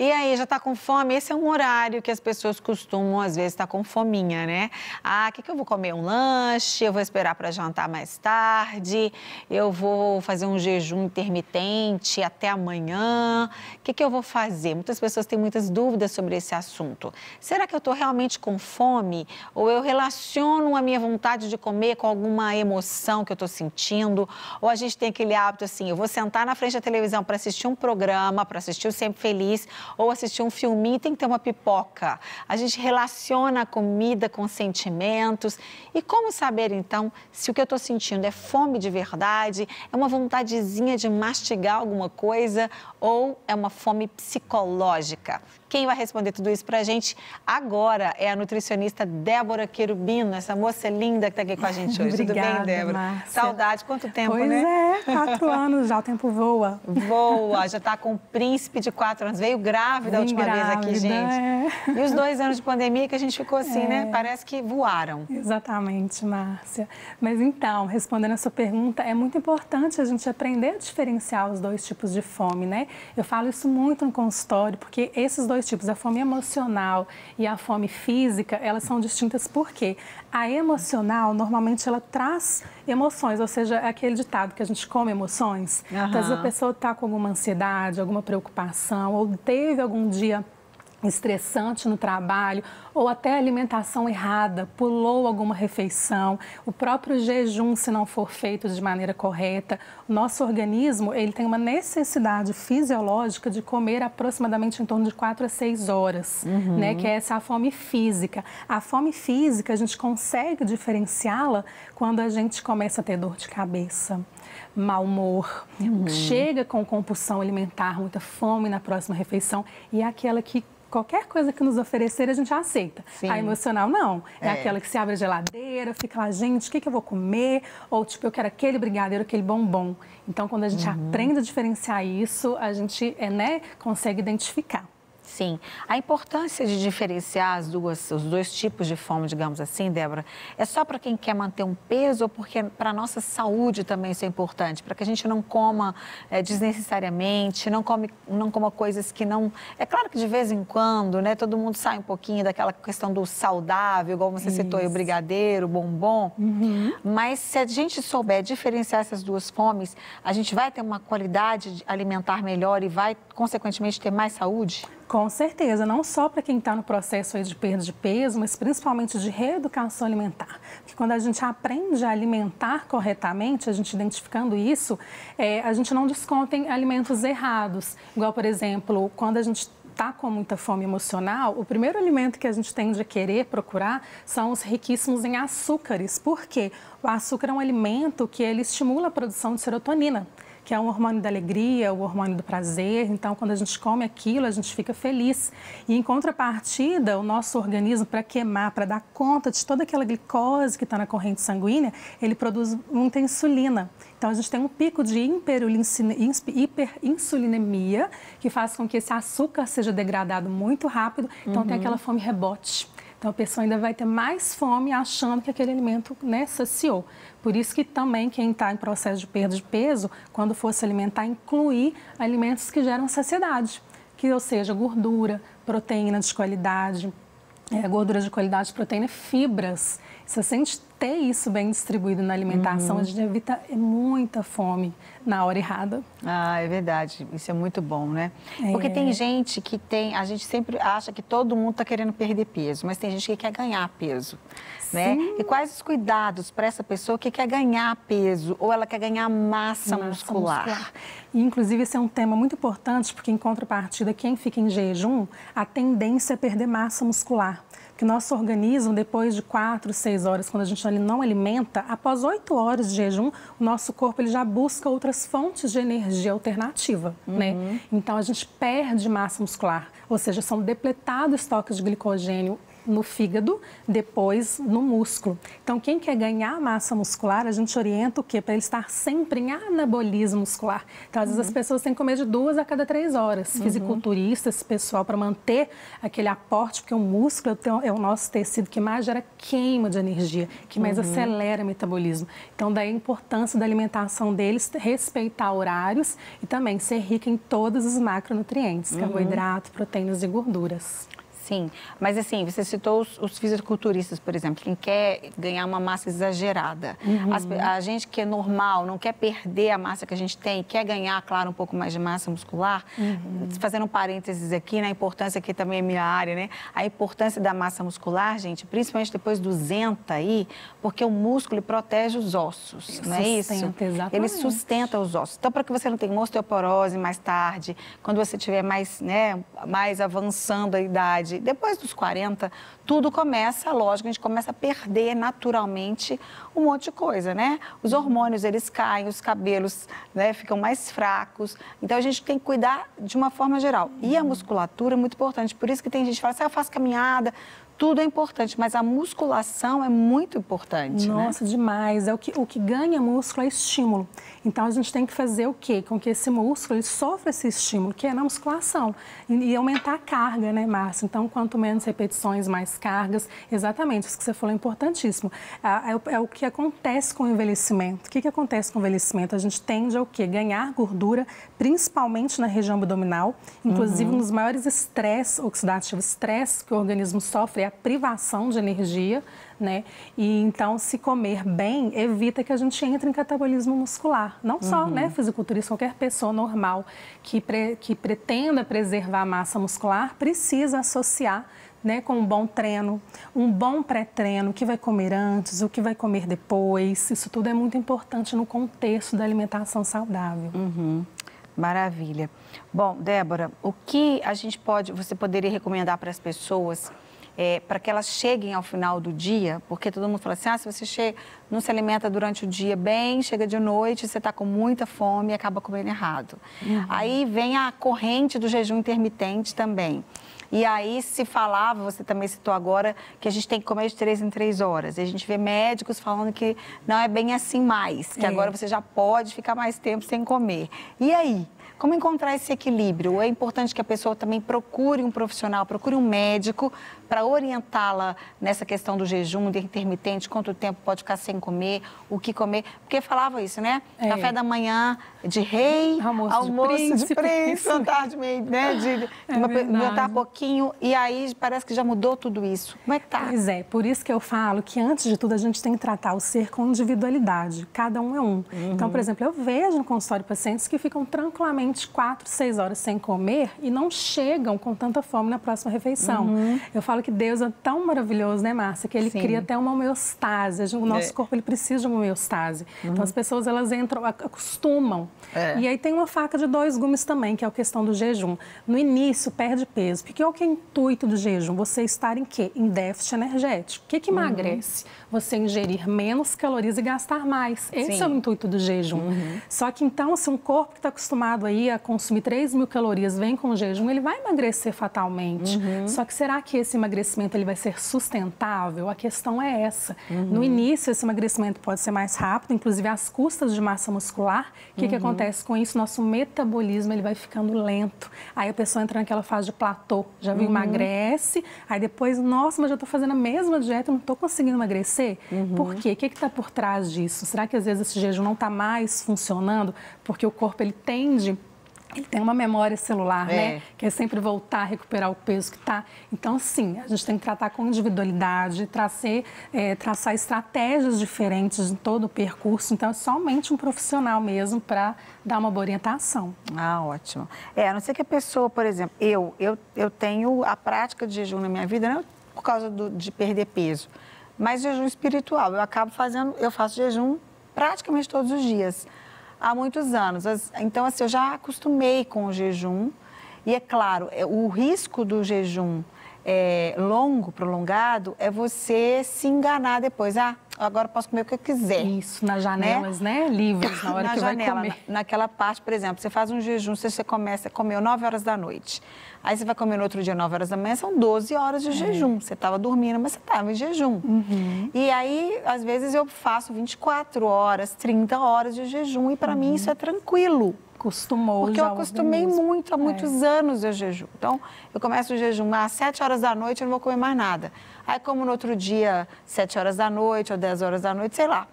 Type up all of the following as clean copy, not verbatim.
E aí, já tá com fome? Esse é um horário que as pessoas costumam, às vezes, estar com fominha, né? Ah, o que eu vou comer? Um lanche? Eu vou esperar para jantar mais tarde? Eu vou fazer um jejum intermitente até amanhã? O que eu vou fazer? Muitas pessoas têm muitas dúvidas sobre esse assunto. Será que eu estou realmente com fome? Ou eu relaciono a minha vontade de comer com alguma emoção que eu estou sentindo? Ou a gente tem aquele hábito assim, eu vou sentar na frente da televisão para assistir um programa, para assistir o Sempre Feliz, ou assistir um filminho, tem que ter uma pipoca. A gente relaciona a comida com sentimentos. E como saber, então, se o que eu estou sentindo é fome de verdade, é uma vontadezinha de mastigar alguma coisa, ou é uma fome psicológica? Quem vai responder tudo isso para a gente agora é a nutricionista Débora Querubino, essa moça linda que está aqui com a gente hoje. Obrigada, tudo bem, Débora? Márcia. Saudade, quanto tempo, pois né? Pois é, 4 anos já, o tempo voa. Voa, já está com o príncipe de 4 anos. Veio grávida a última vez aqui, gente. E os 2 anos de pandemia que a gente ficou assim, né? Parece que voaram. Exatamente, Márcia. Mas então, respondendo a sua pergunta, é muito importante a gente aprender a diferenciar os 2 tipos de fome, né? Eu falo isso muito no consultório, porque esses 2 tipos, a fome emocional e a fome física, elas são distintas porque a emocional, normalmente, ela traz emoções, ou seja, é aquele ditado que a gente come emoções. Então, às vezes a pessoa está com alguma ansiedade, alguma preocupação, ou teve algum dia estressante no trabalho, ou até alimentação errada, pulou alguma refeição, o próprio jejum, se não for feito de maneira correta. O nosso organismo, ele tem uma necessidade fisiológica de comer aproximadamente em torno de 4 a 6 horas, né? Que é essa a fome física. A fome física, a gente consegue diferenciá-la quando a gente começa a ter dor de cabeça, mau humor, chega com compulsão alimentar, muita fome na próxima refeição, e é aquela que qualquer coisa que nos oferecer, a gente aceita. Sim. A emocional, não. É aquela que se abre a geladeira, fica lá, gente, o que eu vou comer? Ou, tipo, eu quero aquele brigadeiro, aquele bombom. Então, quando a gente aprende a diferenciar isso, a gente, consegue identificar. Sim. A importância de diferenciar os 2 tipos de fome, digamos assim, Débora, é só para quem quer manter um peso ou porque para a nossa saúde também isso é importante? Para que a gente não coma desnecessariamente, não coma coisas que não... É claro que de vez em quando, né, todo mundo sai um pouquinho daquela questão do saudável, igual você citou aí, o brigadeiro, o bombom. Mas se a gente souber diferenciar essas 2 fomes, a gente vai ter uma qualidade alimentar melhor e vai, consequentemente, ter mais saúde? Com certeza, não só para quem está no processo aí de perda de peso, mas principalmente de reeducação alimentar. Porque quando a gente aprende a alimentar corretamente, a gente identificando isso, a gente não desconta em alimentos errados. Igual, por exemplo, quando a gente está com muita fome emocional, o primeiro alimento que a gente tende a querer procurar são os riquíssimos em açúcares. Por quê? O açúcar é um alimento que ele estimula a produção de serotonina, que é um hormônio da alegria, o hormônio do prazer. Então, quando a gente come aquilo, a gente fica feliz. E, em contrapartida, o nosso organismo, para queimar, para dar conta de toda aquela glicose que está na corrente sanguínea, ele produz muita insulina. Então, a gente tem um pico de hiperinsulinemia, que faz com que esse açúcar seja degradado muito rápido. Então, tem aquela fome rebote. Então, a pessoa ainda vai ter mais fome achando que aquele alimento, saciou. Por isso que também quem está em processo de perda de peso, quando for se alimentar, incluir alimentos que geram saciedade, ou seja, gordura, proteína de qualidade, gordura de qualidade, proteína, fibras. Se a gente ter isso bem distribuído na alimentação, a gente evita muita fome na hora errada. Ah, é verdade. Isso é muito bom, né? Porque tem gente que a gente sempre acha que todo mundo está querendo perder peso, mas tem gente que quer ganhar peso, né? E quais os cuidados para essa pessoa que quer ganhar peso ou ela quer ganhar massa muscular? E, inclusive, esse é um tema muito importante, porque, em contrapartida, quem fica em jejum, a tendência é perder massa muscular. Que nosso organismo, depois de 4, 6 horas, quando a gente não alimenta, após 8 horas de jejum, o nosso corpo ele já busca outras fontes de energia alternativa, né? Então, a gente perde massa muscular, ou seja, são depletados estoques de glicogênio no fígado, depois no músculo. Então, quem quer ganhar massa muscular, a gente orienta o quê? Para ele estar sempre em anabolismo muscular. Então, às vezes as pessoas têm que comer de 2 a cada 3 horas. Fisiculturistas, esse pessoal, para manter aquele aporte, porque o músculo é o nosso tecido que mais gera queima de energia, que mais acelera o metabolismo. Então, daí a importância da alimentação deles, respeitar horários e também ser rica em todos os macronutrientes, carboidrato, proteínas e gorduras. Sim, mas assim, você citou os fisiculturistas, por exemplo, quem quer ganhar uma massa exagerada. A gente que é normal, não quer perder a massa que a gente tem, quer ganhar, claro, um pouco mais de massa muscular. Fazendo um parênteses aqui, na importância, aqui também é minha área, né? A importância da massa muscular, gente, principalmente depois do Zenta aí, porque o músculo ele protege os ossos, não é isso? Exatamente. Ele sustenta os ossos. Então, para que você não tenha osteoporose mais tarde, quando você estiver mais, né, mais avançando a idade, depois dos 40, tudo começa, lógico, a gente começa a perder naturalmente um monte de coisa, né? Os hormônios, eles caem, os cabelos, né, ficam mais fracos. Então, a gente tem que cuidar de uma forma geral. E a musculatura é muito importante. Por isso que tem gente que fala assim, eu faço caminhada, tudo é importante, mas a musculação é muito importante, Nossa, né? demais. O que ganha músculo é estímulo. Então, a gente tem que fazer o quê? Com que esse músculo ele sofra esse estímulo, que é na musculação. E aumentar a carga, né, Márcia? Então, quanto menos repetições, mais cargas. Exatamente, isso que você falou é importantíssimo. É o que acontece com o envelhecimento. O que acontece com o envelhecimento? A gente tende a o quê? Ganhar gordura, principalmente na região abdominal. Inclusive, um dos maiores estresses oxidativos, estresse que o organismo sofre é a privação de energia, né? E então, se comer bem, evita que a gente entre em catabolismo muscular. Não só, né, fisiculturista, qualquer pessoa normal que pretenda preservar a massa muscular precisa associar, né, com um bom treino, um bom pré-treino, o que vai comer antes, o que vai comer depois. Isso tudo é muito importante no contexto da alimentação saudável. Maravilha. Bom, Débora, o que você poderia recomendar para as pessoas para que elas cheguem ao final do dia? Porque todo mundo fala assim, se você não se alimenta durante o dia bem, chega de noite, você está com muita fome e acaba comendo errado. Aí vem a corrente do jejum intermitente também. E aí se falava, você também citou agora, que a gente tem que comer de 3 em 3 horas. E a gente vê médicos falando que não é bem assim mais, que agora você já pode ficar mais tempo sem comer. E aí? Como encontrar esse equilíbrio? É importante que a pessoa também procure um profissional, procure um médico para orientá-la nessa questão do jejum, do intermitente, quanto tempo pode ficar sem comer, o que comer. Porque falava isso, né? Café da manhã de rei, almoço de príncipe, jantar de meio, né? Jantar pouquinho, e aí parece que já mudou tudo isso. Como é que tá? Pois é, por isso que eu falo que antes de tudo a gente tem que tratar o ser com individualidade. Cada um é um. Então, por exemplo, eu vejo no consultório pacientes que ficam tranquilamente 4, 6 horas sem comer e não chegam com tanta fome na próxima refeição. Eu falo que Deus é tão maravilhoso, né, Márcia, que Ele cria até uma homeostase. O nosso corpo, ele precisa de uma homeostase. Então, as pessoas, elas entram, acostumam. E aí tem uma faca de 2 gumes também, que é a questão do jejum. No início, perde peso. Porque qual que é o intuito do jejum? Você estar em quê? Em déficit energético. O que emagrece? Você ingerir menos calorias e gastar mais. Esse é o intuito do jejum. Só que, então, se um corpo que está acostumado aí a consumir 3.000 calorias vem com o jejum, ele vai emagrecer fatalmente. Só que será que esse emagrecimento ele vai ser sustentável? A questão é essa. No início, esse emagrecimento pode ser mais rápido, inclusive às custas de massa muscular. O que acontece com isso? Nosso metabolismo ele vai ficando lento. Aí a pessoa entra naquela fase de platô, já viu, emagrece, aí depois, nossa, mas já estou fazendo a mesma dieta, não estou conseguindo emagrecer. Por quê? O que está por trás disso? Será que às vezes esse jejum não está mais funcionando porque o corpo ele tende... Ele tem uma memória celular, né? Que é sempre voltar a recuperar o peso que está. Então, sim, a gente tem que tratar com individualidade, traçar estratégias diferentes em todo o percurso. Então, é somente um profissional mesmo para dar uma boa orientação. Ah, ótimo. A não ser que a pessoa, por exemplo, eu tenho a prática de jejum na minha vida, não por causa de perder peso, mas jejum espiritual. Eu faço jejum praticamente todos os dias. Há muitos anos. Então, assim, eu já acostumei com o jejum. E, é claro, o risco do jejum prolongado, é você se enganar depois. agora posso comer o que eu quiser. Isso, nas janelas, né? Livres, na hora que vai comer. Naquela parte, por exemplo, você faz um jejum, você comeu 9 horas da noite. Aí você vai comer no outro dia, 9 horas da manhã, são 12 horas de jejum. Você estava dormindo, mas você estava em jejum. E aí, às vezes, eu faço 24 horas, 30 horas de jejum. E para mim isso é tranquilo. Acostumou. Porque eu acostumei muito, há muitos anos eu jejum. Então, eu começo o jejum às 7 horas da noite, eu não vou comer mais nada. Aí, como no outro dia, 7 horas da noite ou 10 horas da noite, sei lá.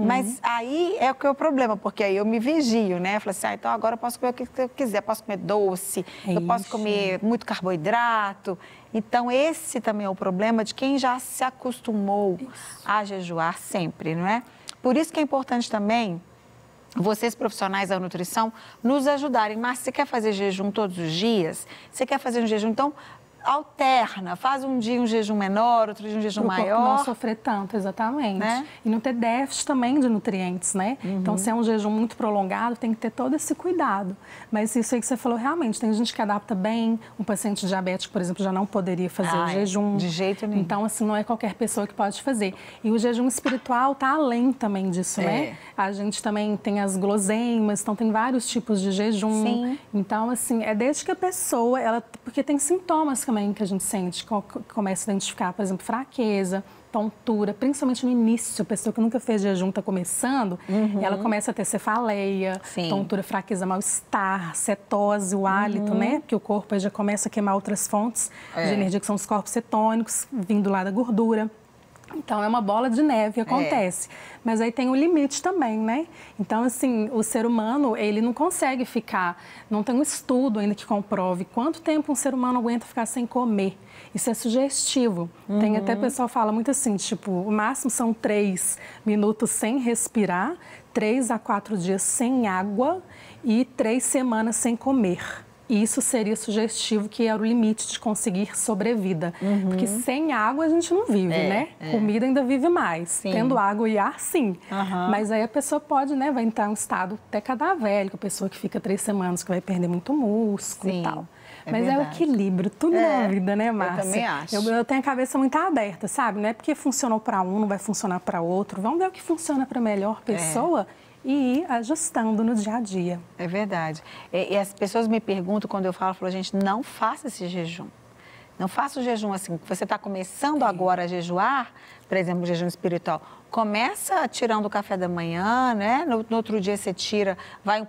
Mas aí é o que é o problema, porque aí eu me vigio, né? Eu falo assim, então agora eu posso comer o que eu quiser, posso comer doce, eu posso comer muito carboidrato. Então, esse também é o problema de quem já se acostumou a jejuar sempre, não é? Por isso que é importante também vocês, profissionais da nutrição, nos ajudarem. Mas você quer fazer jejum todos os dias? Você quer fazer um jejum, então alterna, faz um dia um jejum menor, outro dia um jejum maior. Para o corpo não sofrer tanto, exatamente. Né? E não ter déficit também de nutrientes, né? Então, se é um jejum muito prolongado, tem que ter todo esse cuidado. Mas isso aí que você falou, realmente, tem gente que adapta bem. Um paciente diabético, por exemplo, já não poderia fazer o jejum. De jeito nenhum. Então, assim, não é qualquer pessoa que pode fazer. E o jejum espiritual está além também disso, né? A gente também tem as guloseimas, então tem vários tipos de jejum. Sim. Então, assim, é desde que a pessoa, porque tem sintomas também que a gente sente, começa a identificar, por exemplo, fraqueza, tontura, principalmente no início, a pessoa que nunca fez jejum está começando, ela começa a ter cefaleia, tontura, fraqueza, mal-estar, cetose, o hálito, né? Porque o corpo aí já começa a queimar outras fontes de energia, que são os corpos cetônicos, vindo lá da gordura. Então, é uma bola de neve, acontece. Mas aí tem o limite também, né? Então, assim, o ser humano, ele não consegue ficar... Não tem um estudo ainda que comprove quanto tempo um ser humano aguenta ficar sem comer. Isso é sugestivo. Tem até pessoal que fala muito assim, tipo, o máximo são 3 minutos sem respirar, 3 a 4 dias sem água e 3 semanas sem comer. Isso seria sugestivo, que era o limite de conseguir sobrevida. Porque sem água a gente não vive, né? Comida ainda vive mais. Sim. Tendo água e ar, sim. Mas aí a pessoa pode, né? Vai entrar em um estado até cadavélico, a pessoa que fica 3 semanas, que vai perder muito músculo e tal. Mas verdade. É o equilíbrio, tudo na vida, né, Márcia? Eu também acho. Eu tenho a cabeça muito aberta, sabe? Não é porque funcionou para um, não vai funcionar para outro. Vamos ver o que funciona para a melhor pessoa. E ir ajustando no dia a dia. É verdade. E as pessoas me perguntam, quando eu falo, gente, não faça esse jejum. Não faça o jejum assim, você está começando agora a jejuar, por exemplo, o jejum espiritual. Começa tirando o café da manhã, né? No outro dia você tira,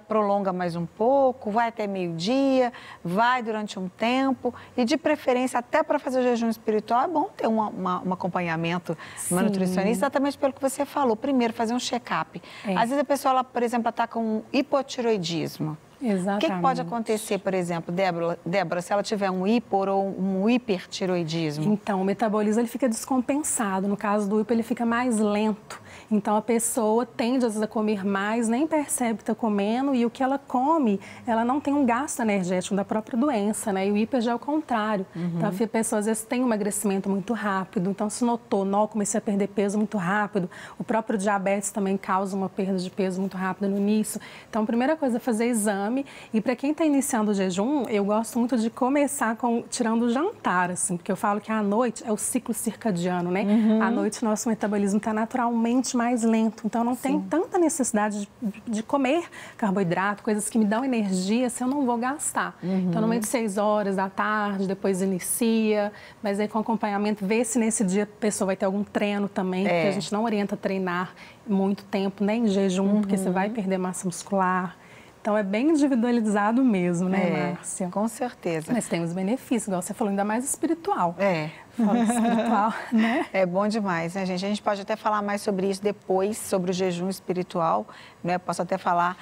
prolonga mais um pouco, vai até meio-dia, vai durante um tempo. E de preferência, até para fazer o jejum espiritual, é bom ter um acompanhamento, uma nutricionista, exatamente pelo que você falou. Primeiro, fazer um check-up. Às vezes a pessoa, ela, por exemplo, está com um hipotiroidismo. Exatamente. O que pode acontecer, por exemplo, Débora, se ela tiver um hipor ou um hipertiroidismo? Então, o metabolismo ele fica descompensado. No caso do hipo, ele fica mais lento. Então, a pessoa tende, às vezes, a comer mais, nem percebe que está comendo, e o que ela come, ela não tem um gasto energético da própria doença, né? E o hiper já é o contrário. Então, a pessoa, às vezes, tem um emagrecimento muito rápido. Então, se notou, comecei a perder peso muito rápido. O próprio diabetes também causa uma perda de peso muito rápida no início. Então, a primeira coisa é fazer exame. E para quem está iniciando o jejum, eu gosto muito de começar tirando o jantar, assim, porque eu falo que à noite é o ciclo circadiano, né? À noite, nosso metabolismo está naturalmente mais lento, então não tem tanta necessidade de comer carboidrato, coisas que me dão energia, se eu não vou gastar. Então, normalmente 6 horas da tarde, depois inicia, mas aí com acompanhamento, vê se nesse dia a pessoa vai ter algum treino também, porque a gente não orienta a treinar muito tempo, nem em jejum, porque você vai perder massa muscular. Então, é bem individualizado mesmo, né, Márcia? Com certeza. Mas tem os benefícios, igual você falou, ainda mais espiritual. Fala espiritual, né? É bom demais, né, gente? A gente pode até falar mais sobre isso depois, sobre o jejum espiritual, né? Posso até falar,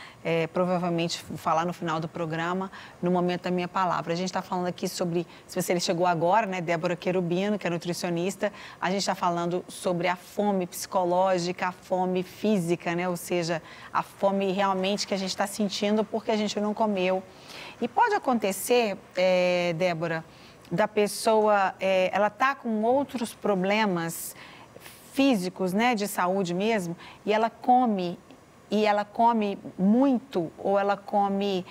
provavelmente, falar no final do programa, no momento da minha palavra. A gente está falando aqui sobre, se você chegou agora, né, Débora Querubino, que é nutricionista, a gente está falando sobre a fome psicológica, a fome física, né? Ou seja, a fome realmente que a gente está sentindo porque a gente não comeu. E pode acontecer, Débora, da pessoa, ela está com outros problemas físicos, né, de saúde mesmo, e ela come muito, ou ela come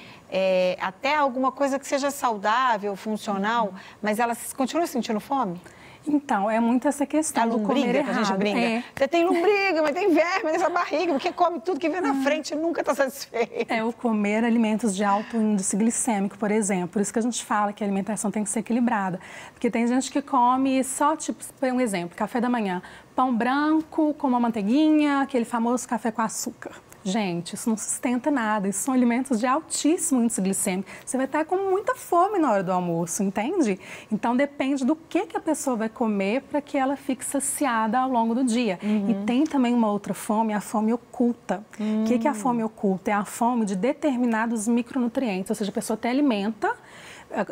até alguma coisa que seja saudável, funcional, mas ela continua sentindo fome? Então, é muito essa questão do comer errado. A gente brinca. Você tem lombriga, mas tem verme nessa barriga, porque come tudo que vem na frente e nunca está satisfeito. É o comer alimentos de alto índice glicêmico, por exemplo. Por isso que a gente fala que a alimentação tem que ser equilibrada. Porque tem gente que come só, tipo, por um exemplo, café da manhã, pão branco com uma manteiguinha, aquele famoso café com açúcar. Gente, isso não sustenta nada, isso são alimentos de altíssimo índice glicêmico. Você vai estar com muita fome na hora do almoço, entende? Então, depende do que a pessoa vai comer para que ela fique saciada ao longo do dia. E tem também uma outra fome, a fome oculta. O que é a fome oculta? É a fome de determinados micronutrientes, ou seja, a pessoa até alimenta.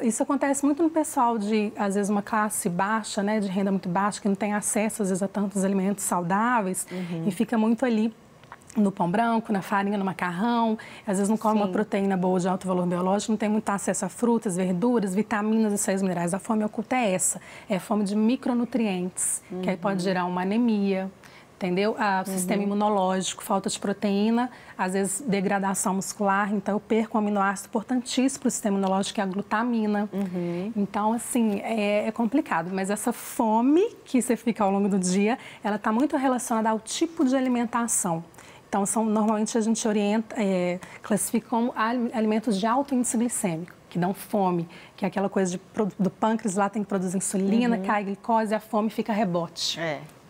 Isso acontece muito no pessoal de, às vezes, uma classe baixa, né, de renda muito baixa, que não tem acesso, às vezes, a tantos alimentos saudáveis e fica muito ali no pão branco, na farinha, no macarrão, às vezes não come uma proteína boa de alto valor biológico, não tem muito acesso a frutas, verduras, vitaminas e sais minerais. A fome oculta é essa, é a fome de micronutrientes, que aí pode gerar uma anemia, entendeu? O sistema imunológico, falta de proteína, às vezes degradação muscular, então eu perco um aminoácido importantíssimo para o sistema imunológico, que é a glutamina. Então, assim, é complicado, mas essa fome que você fica ao longo do dia, ela está muito relacionada ao tipo de alimentação. Então, normalmente a gente classifica como alimentos de alto índice glicêmico, que dão fome, que é aquela coisa do pâncreas lá tem que produzir insulina, cai glicose, a fome fica rebote.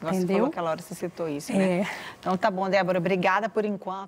Você falou aquela hora, você citou isso, né? Então tá bom, Débora, obrigada por enquanto.